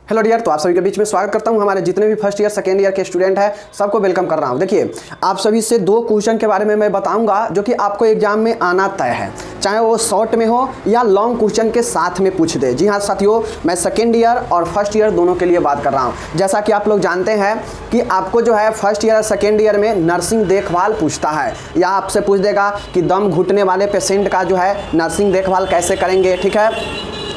Hello dear, तो आप सभी के बीच में स्वागत करता हूं। हमारे जितने भी फर्स्ट ईयर सेकेंड ईयर के स्टूडेंट हैं सबको वेलकम कर रहा हूं। देखिए, आप सभी से दो क्वेश्चन के बारे में मैं बताऊंगा जो कि आपको एग्जाम में आना तय है, चाहे वो शॉर्ट में हो या लॉन्ग क्वेश्चन के साथ में पूछ दे। जी हाँ साथियों, मैं सेकेंड ईयर और फर्स्ट ईयर दोनों के लिए बात कर रहा हूँ। जैसा कि आप लोग जानते हैं कि आपको जो है फर्स्ट ईयर और सेकेंड ईयर में नर्सिंग देखभाल पूछता है, या आपसे पूछ देगा कि दम घुटने वाले पेशेंट का जो है नर्सिंग देखभाल कैसे करेंगे। ठीक है,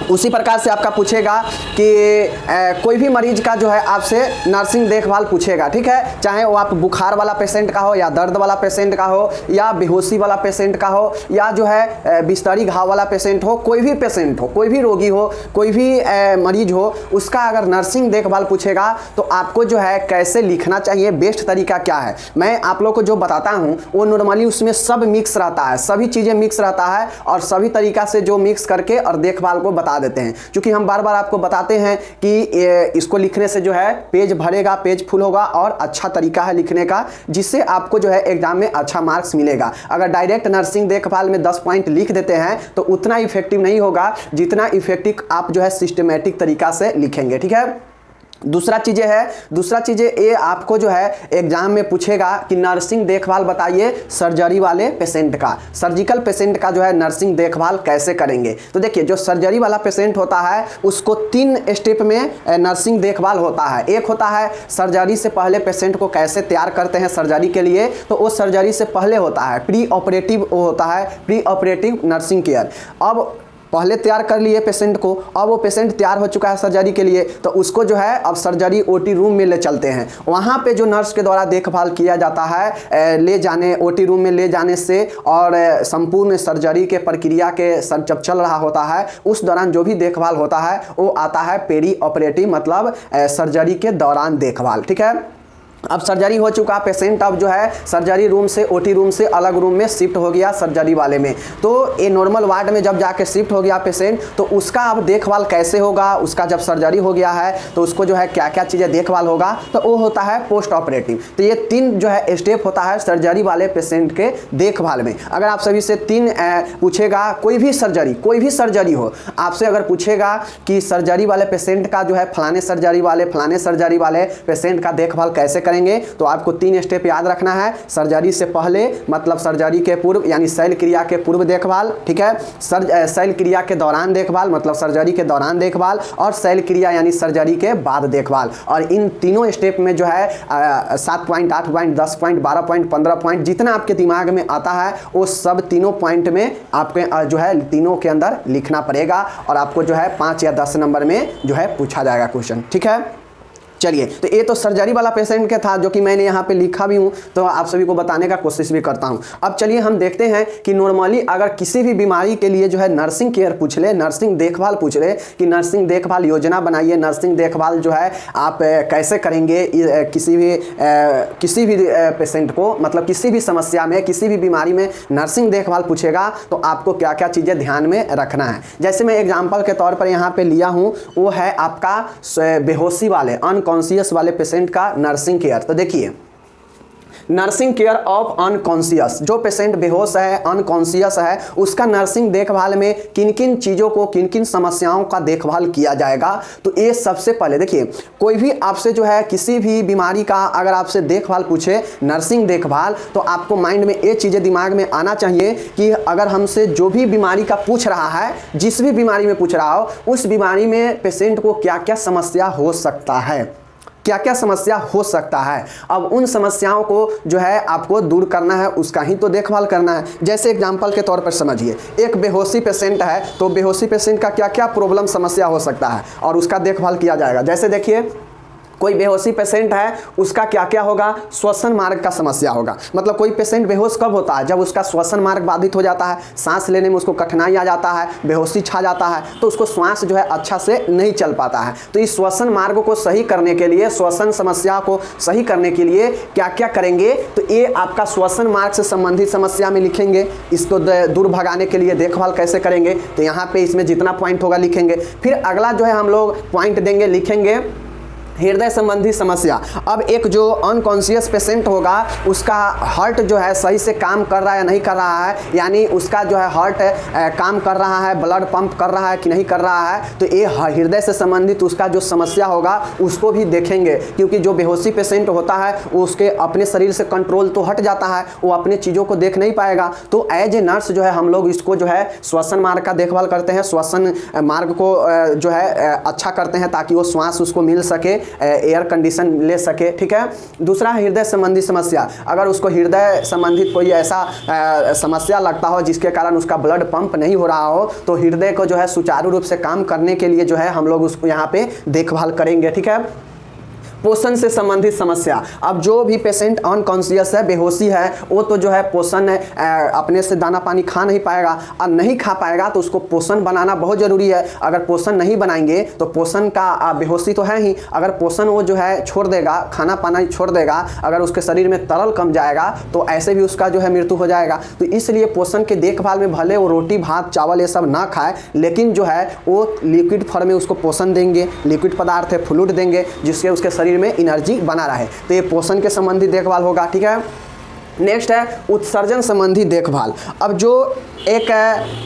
उसी प्रकार से आपका पूछेगा कि कोई भी मरीज का जो है आपसे नर्सिंग देखभाल पूछेगा। ठीक है, चाहे वो आप बुखार वाला पेशेंट का हो या दर्द वाला पेशेंट का हो या बेहोशी वाला पेशेंट का हो या जो है बिस्तरी घाव वाला पेशेंट हो, कोई भी पेशेंट हो, कोई भी रोगी हो, कोई भी मरीज हो, उसका अगर नर्सिंग देखभाल पूछेगा तो आपको जो है कैसे लिखना चाहिए, बेस्ट तरीका क्या है, मैं आप लोग को जो बताता हूँ वो नॉर्मली उसमें सब मिक्स रहता है, सभी चीज़ें मिक्स रहता है और सभी तरीका से जो मिक्स करके और देखभाल को बता देते हैं। क्योंकि हम बार बार आपको बताते हैं कि इसको लिखने से जो है पेज भरेगा, पेज फुल होगा और अच्छा तरीका है लिखने का, जिससे आपको जो है एग्जाम में अच्छा मार्क्स मिलेगा। अगर डायरेक्ट नर्सिंग देखभाल में 10 पॉइंट लिख देते हैं तो उतना इफेक्टिव नहीं होगा जितना इफेक्टिव आप जो है सिस्टमेटिक तरीका से लिखेंगे। ठीक है, दूसरा चीज़ ये आपको जो है एग्जाम में पूछेगा कि नर्सिंग देखभाल बताइए सर्जरी वाले पेशेंट का, सर्जिकल पेशेंट का जो है नर्सिंग देखभाल कैसे करेंगे। तो देखिए, जो सर्जरी वाला पेशेंट होता है उसको 3 स्टेप में नर्सिंग देखभाल होता है। एक होता है सर्जरी से पहले पेशेंट को कैसे तैयार करते हैं सर्जरी के लिए, तो वो सर्जरी से पहले होता है, प्री ऑपरेटिव होता है, प्री ऑपरेटिव नर्सिंग केयर। अब पहले तैयार कर लिए पेशेंट को, अब वो पेशेंट तैयार हो चुका है सर्जरी के लिए, तो उसको जो है अब सर्जरी ओटी रूम में ले चलते हैं। वहाँ पे जो नर्स के द्वारा देखभाल किया जाता है ले जाने, ओटी रूम में ले जाने से और संपूर्ण सर्जरी के प्रक्रिया के जब चल रहा होता है उस दौरान जो भी देखभाल होता है वो आता है पेरी ऑपरेटिव, मतलब सर्जरी के दौरान देखभाल। ठीक है, अब सर्जरी हो चुका पेशेंट, अब जो है सर्जरी रूम से ओटी रूम से अलग रूम में शिफ्ट हो गया सर्जरी वाले में, तो ये नॉर्मल वार्ड में जब जाके शिफ्ट हो गया पेशेंट, तो उसका अब देखभाल कैसे होगा, उसका जब सर्जरी हो गया है तो उसको जो है क्या क्या चीज़ें देखभाल होगा, तो वो होता है पोस्ट ऑपरेटिव। तो ये 3 जो है स्टेप होता है सर्जरी वाले पेशेंट के देखभाल में। अगर आप सभी से 3 पूछेगा, कोई भी सर्जरी हो, आपसे अगर पूछेगा कि सर्जरी वाले पेशेंट का जो है फलाने सर्जरी वाले पेशेंट का देखभाल कैसे करेंगे, तो आपको 3 स्टेप याद रखना है। सर्जरी से पहले मतलब सर्जरी के पूर्व यानी शैल क्रिया के पूर्व देखभाल। ठीक है, शैल क्रिया के दौरान देखभाल मतलब सर्जरी के दौरान देखभाल, और शैल क्रिया यानी सर्जरी के बाद देखभाल। और इन तीनों स्टेप में जो है 7 point, 8 point, 10 point, 12 point, 15 point, जितना आपके दिमाग में आता है वो सब तीनों पॉइंट में आपके जो है तीनों के अंदर लिखना पड़ेगा और आपको जो है 5 या 10 नंबर में जो है पूछा जाएगा क्वेश्चन। ठीक है, चलिए, तो ये तो सर्जरी वाला पेशेंट के था जो कि मैंने यहाँ पे लिखा भी हूँ, तो आप सभी को बताने का कोशिश भी करता हूँ। अब चलिए हम देखते हैं कि नॉर्मली अगर किसी भी बीमारी के लिए जो है नर्सिंग केयर पूछ ले, नर्सिंग देखभाल पूछ ले कि नर्सिंग देखभाल योजना बनाइए, नर्सिंग देखभाल जो है आप कैसे करेंगे किसी भी पेशेंट को, मतलब किसी भी समस्या में, किसी भी बीमारी में नर्सिंग देखभाल पूछेगा तो आपको क्या क्या चीज़ें ध्यान में रखना है। जैसे मैं एग्जाम्पल के तौर पर यहाँ पर लिया हूँ, वो है आपका बेहोशी वाले अनकॉन्शियस वाले पेशेंट का नर्सिंग केयर। तो देखिए, नर्सिंग केयर ऑफ अनकॉन्शियस, जो पेशेंट बेहोश है, अनकॉन्शियस है, उसका नर्सिंग देखभाल में किन किन चीज़ों को, किन किन समस्याओं का देखभाल किया जाएगा। तो ये सबसे पहले देखिए, कोई भी आपसे जो है किसी भी बीमारी का अगर आपसे देखभाल पूछे नर्सिंग देखभाल, तो आपको माइंड में ये चीज़ें दिमाग में आना चाहिए कि अगर हमसे जो भी बीमारी का पूछ रहा है, जिस भी बीमारी में पूछ रहा हो, उस बीमारी में पेशेंट को क्या क्या समस्या हो सकता है, क्या क्या समस्या हो सकता है। अब उन समस्याओं को जो है आपको दूर करना है, उसका ही तो देखभाल करना है। जैसे एग्जांपल के तौर पर समझिए, एक बेहोशी पेशेंट है, तो बेहोशी पेशेंट का क्या क्या प्रॉब्लम समस्या हो सकता है और उसका देखभाल किया जाएगा। जैसे देखिए, कोई बेहोशी पेशेंट है, उसका क्या क्या होगा, श्वसन मार्ग का समस्या होगा। मतलब कोई पेशेंट बेहोश कब होता है, जब उसका श्वसन मार्ग बाधित हो जाता है, सांस लेने में उसको कठिनाई आ जाता है, बेहोशी छा जाता है, तो उसको श्वास जो है अच्छा से नहीं चल पाता है। तो इस श्वसन मार्ग को सही करने के लिए, श्वसन समस्या को सही करने के लिए क्या क्या करेंगे, तो ये आपका श्वसन मार्ग से संबंधित समस्या में लिखेंगे। इसको दूर भगाने के लिए देखभाल कैसे करेंगे, तो यहाँ पे इसमें जितना पॉइंट होगा लिखेंगे। फिर अगला जो है हम लोग पॉइंट देंगे, लिखेंगे हृदय संबंधी समस्या। अब एक जो अनकॉन्शियस पेशेंट होगा उसका हार्ट जो है सही से काम कर रहा है या नहीं कर रहा है, यानी उसका जो है हार्ट काम कर रहा है, ब्लड पंप कर रहा है कि नहीं कर रहा है, तो ये हृदय से संबंधित उसका जो समस्या होगा उसको भी देखेंगे। क्योंकि जो बेहोशी पेशेंट होता है वो उसके अपने शरीर से कंट्रोल तो हट जाता है, वो अपने चीज़ों को देख नहीं पाएगा। तो एज ए नर्स जो है हम लोग इसको जो है श्वसन मार्ग का देखभाल करते हैं, श्वसन मार्ग को जो है अच्छा करते हैं ताकि वो श्वास उसको मिल सके, एयर कंडीशन ले सके। ठीक है। दूसरा हृदय संबंधी समस्या। अगर उसको हृदय संबंधित कोई ऐसा समस्या लगता हो जिसके कारण उसका ब्लड पंप नहीं हो रहा हो, तो हृदय को जो है सुचारू रूप से काम करने के लिए जो है हम लोग उसको यहाँ पे देखभाल करेंगे। ठीक है। पोषण से संबंधित समस्या। अब जो भी पेशेंट अनकॉन्शियस है, बेहोशी है, वो तो जो है पोषण अपने से दाना पानी खा नहीं पाएगा, और नहीं खा पाएगा तो उसको पोषण बनाना बहुत ज़रूरी है। अगर पोषण नहीं बनाएंगे तो पोषण का बेहोशी तो है ही, अगर पोषण वो जो है छोड़ देगा, खाना पाना छोड़ देगा, अगर उसके शरीर में तरल कम जाएगा तो ऐसे भी उसका जो है मृत्यु हो जाएगा। तो इसलिए पोषण के देखभाल में भले वो रोटी भात चावल ये सब ना खाए, लेकिन जो है वो लिक्विड फॉर्म में उसको पोषण देंगे, लिक्विड पदार्थ है फ्लूइड देंगे जिससे उसके शरीर में एनर्जी बना रहे। तो ये पोषण के संबंधी देखभाल होगा। ठीक है। नेक्स्ट है उत्सर्जन संबंधी देखभाल। अब जो एक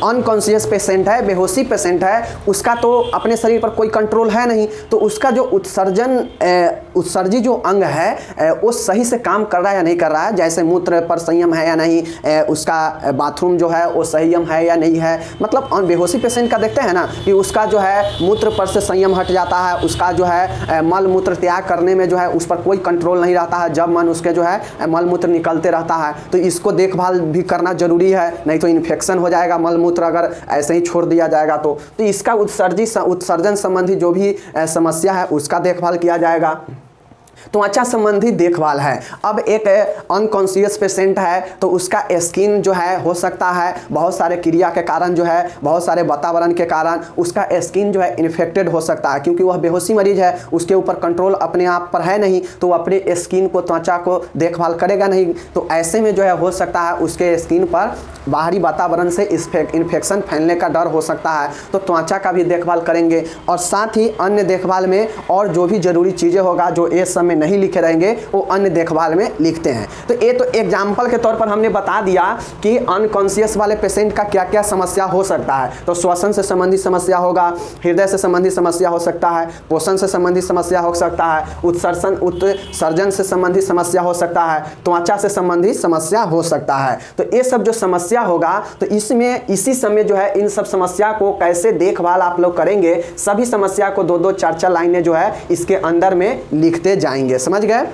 अनकॉन्शियस पेशेंट है, बेहोशी पेशेंट है, उसका तो अपने शरीर पर कोई कंट्रोल है नहीं, तो उसका जो उत्सर्जी जो अंग है वो सही से काम कर रहा है या नहीं कर रहा है, जैसे मूत्र पर संयम है या नहीं, उसका बाथरूम जो है वो संयम है या नहीं है। मतलब बेहोशी पेशेंट का देखते हैं ना कि उसका जो है मूत्र पर से संयम हट जाता है, उसका जो है मल मूत्र त्याग करने में जो है उस पर कोई कंट्रोल नहीं रहता है, जब मन उसके जो है मल मूत्र निकलते रहता है। तो इसको देखभाल भी करना जरूरी है, नहीं तो इन्फेक्शन हो जाएगा मल मूत्र अगर ऐसे ही छोड़ दिया जाएगा। तो इसका उत्सर्जन संबंधी जो भी समस्या है उसका देखभाल किया जाएगा। त्वचा संबंधी देखभाल है। अब एक अनकॉन्शियस पेशेंट है तो उसका स्किन जो है हो सकता है बहुत सारे क्रिया के कारण जो है, बहुत सारे वातावरण के कारण उसका स्किन जो है इन्फेक्टेड हो सकता है, क्योंकि वह बेहोशी मरीज है, उसके ऊपर कंट्रोल अपने आप पर है नहीं, तो वह अपने स्किन को, त्वचा को देखभाल करेगा नहीं। तो ऐसे में जो है हो सकता है उसके स्किन पर बाहरी वातावरण से इन्फेक्शन फैलने का डर हो सकता है। तो त्वचा का भी देखभाल करेंगे, और साथ ही अन्य देखभाल में और जो भी जरूरी चीज़ें होगा जो इस समय नहीं लिखे रहेंगे वो अन्य देखभाल में लिखते हैं। तो ये तो एग्जाम्पल के तौर पर हमने बता दिया कि अनकॉन्शियस वाले पेशेंट का क्या क्या समस्या हो सकता है। तो श्वसन से संबंधित समस्या होगा, हृदय से संबंधित समस्या हो सकता है, पोषण से संबंधित समस्या हो सकता है, उत्सर्जन से संबंधित समस्या हो सकता है, त्वचा से संबंधित समस्या हो सकता है। तो ये सब जो समस्या होगा तो इसमें इसी समय जो है इन सब समस्या को कैसे देखभाल आप लोग करेंगे, सभी समस्या को 2-2 4-4 लाइनें जो है इसके अंदर में लिखते जाएंगे। समझ गए।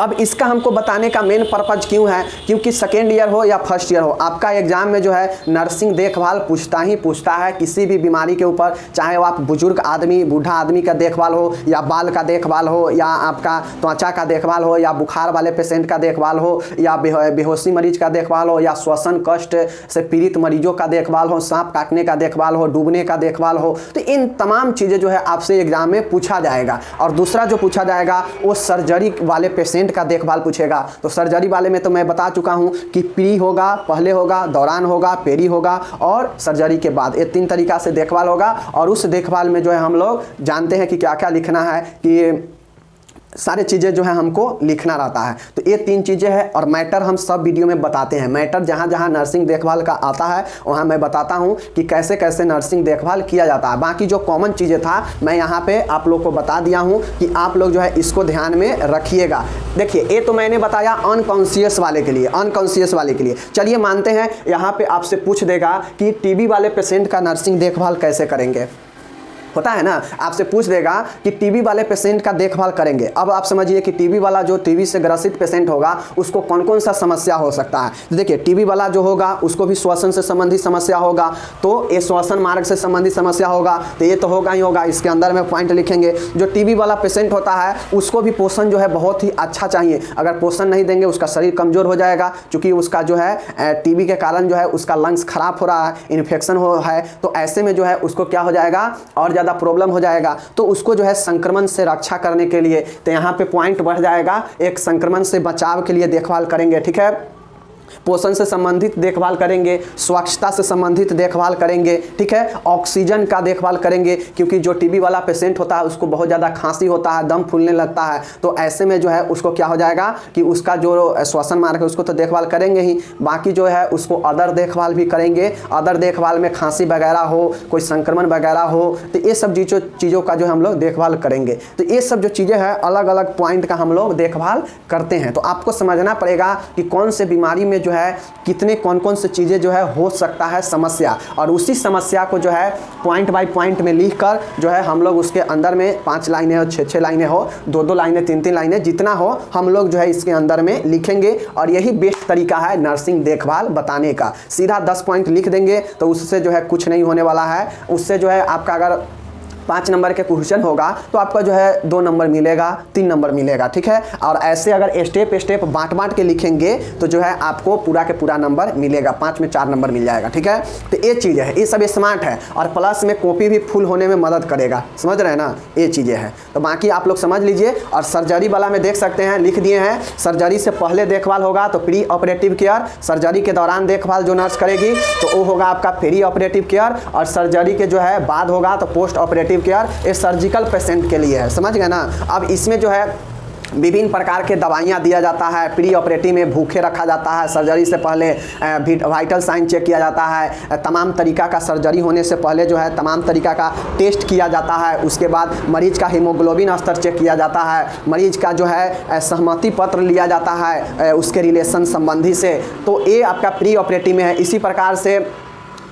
अब इसका हमको बताने का मेन पर्पज क्यों है, क्योंकि सेकेंड ईयर हो या फर्स्ट ईयर हो, आपका एग्जाम में जो है नर्सिंग देखभाल पूछता है किसी भी बीमारी के ऊपर, चाहे वो आप बुजुर्ग आदमी, बूढ़ा आदमी का देखभाल हो, या बाल का देखभाल हो, या आपका त्वचा का देखभाल हो, या बुखार वाले पेशेंट का देखभाल हो, या बेहोशी मरीज का देखभाल हो, या श्वसन कष्ट से पीड़ित मरीजों का देखभाल हो, सांप काटने का देखभाल हो, डूबने का देखभाल हो। तो इन तमाम चीज़ें जो है आपसे एग्जाम में पूछा जाएगा। और दूसरा जो पूछा जाएगा वो सर्जरी वाले पेशेंट का देखभाल पूछेगा। तो सर्जरी वाले में तो मैं बता चुका हूं कि प्री होगा, पहले होगा, दौरान होगा, पेरी होगा और सर्जरी के बाद, ये 3 तरीका से देखभाल होगा। और उस देखभाल में जो है हम लोग जानते हैं कि क्या क्या लिखना है, कि सारी चीज़ें जो है हमको लिखना रहता है। तो ये 3 चीज़ें हैं, और मैटर हम सब वीडियो में बताते हैं। मैटर जहाँ जहाँ नर्सिंग देखभाल का आता है वहाँ मैं बताता हूँ कि कैसे कैसे नर्सिंग देखभाल किया जाता है। बाकी जो कॉमन चीज़ें था मैं यहाँ पे आप लोग को बता दिया हूँ कि आप लोग जो है इसको ध्यान में रखिएगा। देखिए ये तो मैंने बताया अनकॉन्शियस वाले के लिए, चलिए मानते हैं यहाँ पर आपसे पूछ देगा कि टीबी वाले पेशेंट का नर्सिंग देखभाल कैसे करेंगे। होता है ना, आपसे पूछ देगा कि टीबी वाले पेशेंट का देखभाल करेंगे। अब आप समझिए कि टीबी वाला जो टीबी से ग्रसित पेशेंट होगा उसको कौन कौन सा समस्या हो सकता है। तो देखिए टीबी वाला जो होगा उसको भी श्वसन से संबंधित समस्या होगा, तो ये श्वसन मार्ग से संबंधित समस्या होगा, तो ये तो होगा ही होगा। इसके अंदर में पॉइंट लिखेंगे। जो टीबी वाला पेशेंट होता है उसको भी पोषण जो है बहुत ही अच्छा चाहिए। अगर पोषण नहीं देंगे उसका शरीर कमज़ोर हो जाएगा, क्योंकि उसका जो है टीबी के कारण जो है उसका लंग्स खराब हो रहा है, इन्फेक्शन हो है। तो ऐसे में जो है उसको क्या हो जाएगा, और ज़्यादा प्रॉब्लम हो जाएगा। तो उसको जो है संक्रमण से रक्षा करने के लिए तो यहाँ पे पॉइंट बढ़ जाएगा, एक संक्रमण से बचाव के लिए देखभाल करेंगे। ठीक है। पोषण से संबंधित देखभाल करेंगे, स्वच्छता से संबंधित देखभाल करेंगे, ठीक है, ऑक्सीजन का देखभाल करेंगे, क्योंकि जो टीबी वाला पेशेंट होता है उसको बहुत ज़्यादा खांसी होता है, दम फूलने लगता है, तो ऐसे में जो है उसको क्या हो जाएगा कि उसका जो श्वसन मार्ग है उसको तो देखभाल करेंगे ही, बाकी जो है उसको अदर देखभाल भी करेंगे। अदर देखभाल में खांसी वगैरह हो, कोई संक्रमण वगैरह हो, तो ये सब चीज़ों का जो हम लोग देखभाल करेंगे। तो ये सब जो चीज़ें हैं अलग अलग पॉइंट का हम लोग देखभाल करते हैं। तो आपको समझना पड़ेगा कि कौन से बीमारी में जो है कितने कौन कौन से चीज़ें जो है हो सकता है समस्या, और उसी समस्या को जो है पॉइंट बाय पॉइंट में लिख कर जो है हम लोग उसके अंदर में 5 लाइनें हो, 6 लाइनें हो, 2 लाइनें, 3 लाइनें, जितना हो हम लोग जो है इसके अंदर में लिखेंगे। और यही बेस्ट तरीका है नर्सिंग देखभाल बताने का। सीधा 10 पॉइंट लिख देंगे तो उससे जो है कुछ नहीं होने वाला है। उससे जो है आपका अगर 5 नंबर के क्वेश्चन होगा तो आपका जो है 2 नंबर मिलेगा, 3 नंबर मिलेगा, ठीक है। और ऐसे अगर स्टेप बांट के लिखेंगे तो जो है आपको पूरा के पूरा नंबर मिलेगा, 5 में 4 नंबर मिल जाएगा, ठीक है। तो ये चीज़ है, ये सब स्मार्ट है, और प्लस में कॉपी भी फुल होने में मदद करेगा, समझ रहे हैं ना, ये चीज़ें हैं। तो बाकी आप लोग समझ लीजिए। और सर्जरी वाला में देख सकते हैं, लिख दिए हैं, सर्जरी से पहले देखभाल होगा तो प्री ऑपरेटिव केयर, सर्जरी के दौरान देखभाल जो नर्स करेगी तो वो होगा आपका प्री ऑपरेटिव केयर, और सर्जरी के जो है बाद होगा तो पोस्ट ऑपरेटिव केयर। ये सर्जिकल पेशेंट के लिए है, समझ गए ना। अब इसमें जो है विभिन्न प्रकार के दवाइयाँ दिया जाता है। प्री ऑपरेटिव में भूखे रखा जाता है, सर्जरी से पहले वाइटल साइन चेक किया जाता है, तमाम तरीका का सर्जरी होने से पहले जो है तमाम तरीका का टेस्ट किया जाता है। उसके बाद मरीज का हीमोग्लोबिन स्तर चेक किया जाता है, मरीज का जो है सहमति पत्र लिया जाता है उसके रिलेशन संबंधी से। तो ये आपका प्री ऑपरेटिव में है। इसी प्रकार से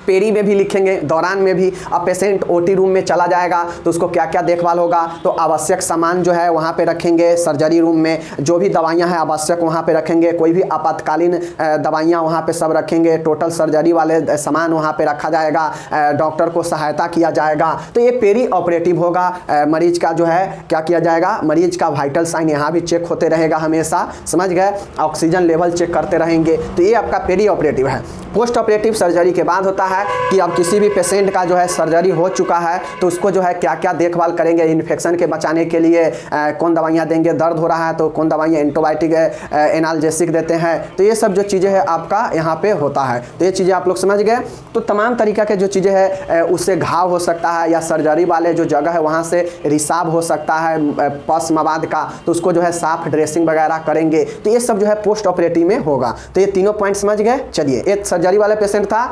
पेरी में भी लिखेंगे, दौरान में भी। अब पेशेंट ओटी रूम में चला जाएगा तो उसको क्या क्या देखभाल होगा, तो आवश्यक सामान जो है वहाँ पे रखेंगे सर्जरी रूम में, जो भी दवाइयाँ हैं आवश्यक वहाँ पे रखेंगे, कोई भी आपातकालीन दवाइयाँ वहाँ पे सब रखेंगे, टोटल सर्जरी वाले सामान वहाँ पे रखा जाएगा, डॉक्टर को सहायता किया जाएगा। तो ये पेरी ऑपरेटिव होगा। मरीज का जो है क्या किया जाएगा, मरीज का वाइटल साइन यहाँ भी चेक होते रहेगा हमेशा, समझ गए, ऑक्सीजन लेवल चेक करते रहेंगे। तो ये आपका पेरी ऑपरेटिव है। पोस्ट ऑपरेटिव सर्जरी के बाद होता है कि अब किसी भी पेशेंट का जो है सर्जरी हो चुका है तो उसको जो है क्या क्या देखभाल करेंगे, इन्फेक्शन के बचाने के लिए कौन दवाइयाँ देंगे, दर्द हो रहा है तो कौन दवाइयाँ एंटीबायोटिक एनाल्जेसिक देते हैं। तो ये सब जो चीज़ें हैं आपका यहाँ पे होता है। तो ये चीज़ें आप लोग समझ गए। तो तमाम तरीक़ा के जो चीज़ें हैं उससे घाव हो सकता है, या सर्जरी वाले जो जगह है वहाँ से रिसाव हो सकता है पस मवाद का, तो उसको जो है साफ ड्रेसिंग वगैरह करेंगे। तो ये सब जो है पोस्ट ऑपरेटिव में होगा। तो ये तीनों पॉइंट समझ गए। चलिए, एक सर्जरी वाला पेशेंट था।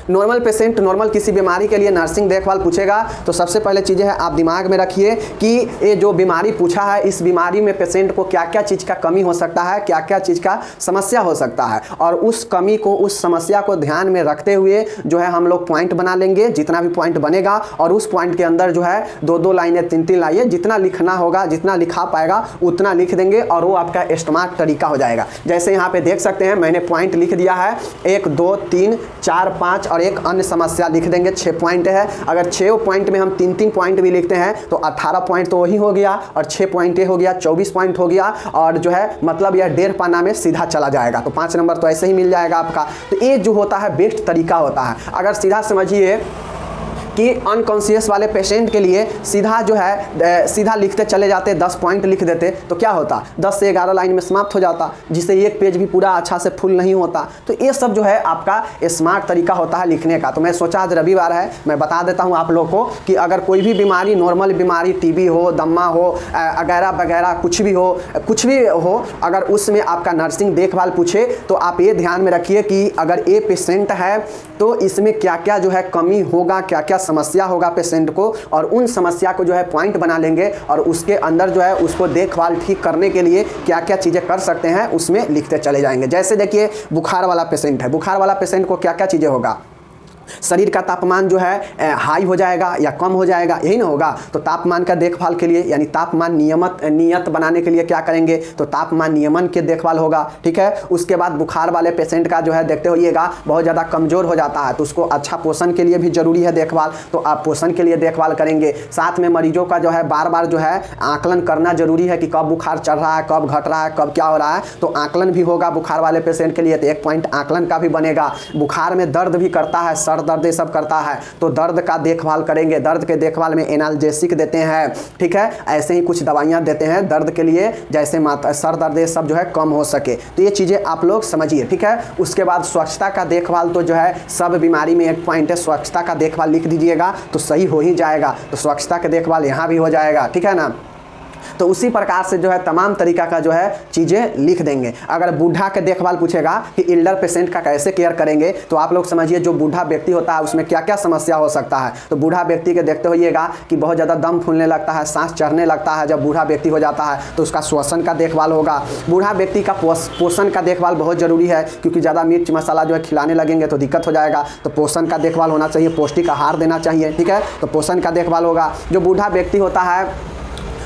नॉर्मल पेशेंट, नॉर्मल किसी बीमारी के लिए नर्सिंग देखभाल पूछेगा तो सबसे पहले चीज़ें है आप दिमाग में रखिए कि ये जो बीमारी पूछा है इस बीमारी में पेशेंट को क्या क्या चीज़ का कमी हो सकता है, क्या क्या चीज़ का समस्या हो सकता है, और उस कमी को, उस समस्या को ध्यान में रखते हुए जो है हम लोग पॉइंट बना लेंगे, जितना भी पॉइंट बनेगा, और उस पॉइंट के अंदर जो है 2-2 लाइनें, 3-3 लाइनें, जितना लिखना होगा, जितना लिखा पाएगा उतना लिख देंगे, और वो आपका स्मार्ट तरीका हो जाएगा। जैसे यहाँ पे देख सकते हैं मैंने पॉइंट लिख दिया है 1, 2, 3, 4, 5 और एक अन्य समस्या लिख देंगे। 6 पॉइंट है। अगर 6 पॉइंट में हम 3-3 पॉइंट भी लिखते हैं तो 18 पॉइंट तो वही हो गया, और 6 पॉइंट ये हो गया, 24 पॉइंट हो गया, और जो है मतलब यह 1.5 पन्ना में सीधा चला जाएगा। तो 5 नंबर तो ऐसे ही मिल जाएगा आपका। तो ये जो होता है बेस्ट तरीका होता है। अगर सीधा समझिए कि अनकॉन्शियस वाले पेशेंट के लिए सीधा जो है सीधा लिखते चले जाते, 10 पॉइंट लिख देते तो क्या होता, 10 से 11 लाइन में समाप्त हो जाता, जिससे एक पेज भी पूरा अच्छा से फुल नहीं होता। तो ये सब जो है आपका स्मार्ट तरीका होता है लिखने का। तो मैं सोचा आज रविवार है, मैं बता देता हूँ आप लोग को कि अगर कोई भी बीमारी, नॉर्मल बीमारी, टीबी हो, दम्मा हो, वगैरह वगैरह कुछ भी हो, अगर उसमें आपका नर्सिंग देखभाल पूछे तो आप ये ध्यान में रखिए कि अगर ये पेशेंट है तो इसमें क्या क्या जो है कमी होगा, क्या क्या समस्या होगा पेशेंट को, और उन समस्या को जो है पॉइंट बना लेंगे, और उसके अंदर जो है उसको देखभाल ठीक करने के लिए क्या क्या चीज़ें कर सकते हैं उसमें लिखते चले जाएंगे। जैसे देखिए बुखार वाला पेशेंट है, बुखार वाला पेशेंट को क्या क्या चीज़ें होगा, शरीर का तापमान जो है हाई हो जाएगा या कम हो जाएगा, यही ना होगा। तो तापमान का देखभाल के लिए यानी तापमान नियत बनाने के लिए क्या करेंगे, तो तापमान नियमन के देखभाल होगा, ठीक है। उसके बाद बुखार वाले पेशेंट का जो है देखते होइएगा बहुत ज़्यादा कमज़ोर हो जाता है, तो उसको अच्छा पोषण के लिए भी जरूरी है देखभाल, तो आप पोषण के लिए देखभाल करेंगे। साथ में मरीजों का जो है बार बार जो है आकलन करना जरूरी है कि कब बुखार चढ़ रहा है, कब घट रहा है, कब क्या हो रहा है, तो आकलन भी होगा बुखार वाले पेशेंट के लिए। तो 1 पॉइंट आकलन का भी बनेगा। बुखार में दर्द भी करता है, सर दर्द ये सब करता है तो दर्द का देखभाल करेंगे, दर्द के देखभाल में एनाल्जेसिक देते हैं, ठीक है, ऐसे ही कुछ दवाइयाँ देते हैं दर्द के लिए, जैसे सर दर्द ये सब जो है कम हो सके। तो ये चीज़ें आप लोग समझिए, ठीक है। उसके बाद स्वच्छता का देखभाल, तो जो है सब बीमारी में एक पॉइंट है, स्वच्छता का देखभाल लिख दीजिएगा तो सही हो ही जाएगा। तो स्वच्छता का देखभाल यहाँ भी हो जाएगा, ठीक है ना। तो उसी प्रकार से जो है तमाम तरीका का जो है चीज़ें लिख देंगे। अगर बूढ़ा के देखभाल पूछेगा कि एल्डर पेशेंट का कैसे केयर करेंगे, तो आप लोग समझिए जो बूढ़ा व्यक्ति होता है उसमें क्या क्या समस्या हो सकता है। तो बूढ़ा व्यक्ति के देखते होइएगा कि बहुत ज़्यादा दम फूलने लगता है, सांस चढ़ने लगता है। जब बूढ़ा व्यक्ति हो जाता है तो उसका श्वसन का देखभाल होगा। बूढ़ा व्यक्ति का पोषण का देखभाल बहुत ज़रूरी है, क्योंकि ज़्यादा मिर्च मसाला जो है खिलाने लगेंगे तो दिक्कत हो जाएगा। तो पोषण का देखभाल होना चाहिए, पौष्टिक आहार देना चाहिए, ठीक है। तो पोषण का देखभाल होगा। जो बूढ़ा व्यक्ति होता है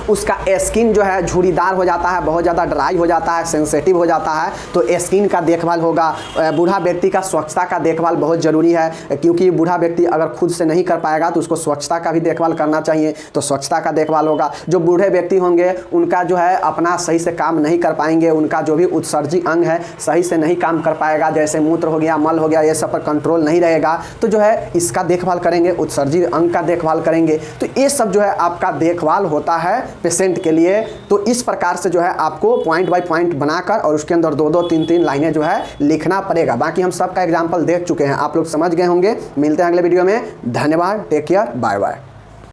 उसका स्किन जो है झुर्रीदार हो जाता है, बहुत ज़्यादा ड्राई हो जाता है, सेंसिटिव हो जाता है, तो स्किन का देखभाल होगा। बूढ़ा व्यक्ति का स्वच्छता का देखभाल बहुत ज़रूरी है, क्योंकि बूढ़ा व्यक्ति अगर खुद से नहीं कर पाएगा तो उसको स्वच्छता का भी देखभाल करना चाहिए। तो स्वच्छता का देखभाल होगा। जो बूढ़े व्यक्ति होंगे उनका जो है अपना सही से काम नहीं कर पाएंगे, उनका जो भी उत्सर्जी अंग है सही से नहीं काम कर पाएगा, जैसे मूत्र हो गया, मल हो गया, ये सब पर कंट्रोल नहीं रहेगा। तो जो है इसका देखभाल करेंगे, उत्सर्जी अंग का देखभाल करेंगे। तो ये सब जो है आपका देखभाल होता है पेशेंट के लिए। तो इस प्रकार से जो है आपको पॉइंट बाय पॉइंट बनाकर और उसके अंदर 2-2, 3-3 लाइनें जो है लिखना पड़ेगा। बाकी हम सबका एग्जाम्पल देख चुके हैं, आप लोग समझ गए होंगे। मिलते हैं अगले वीडियो में। धन्यवाद, टेक केयर, बाय बाय।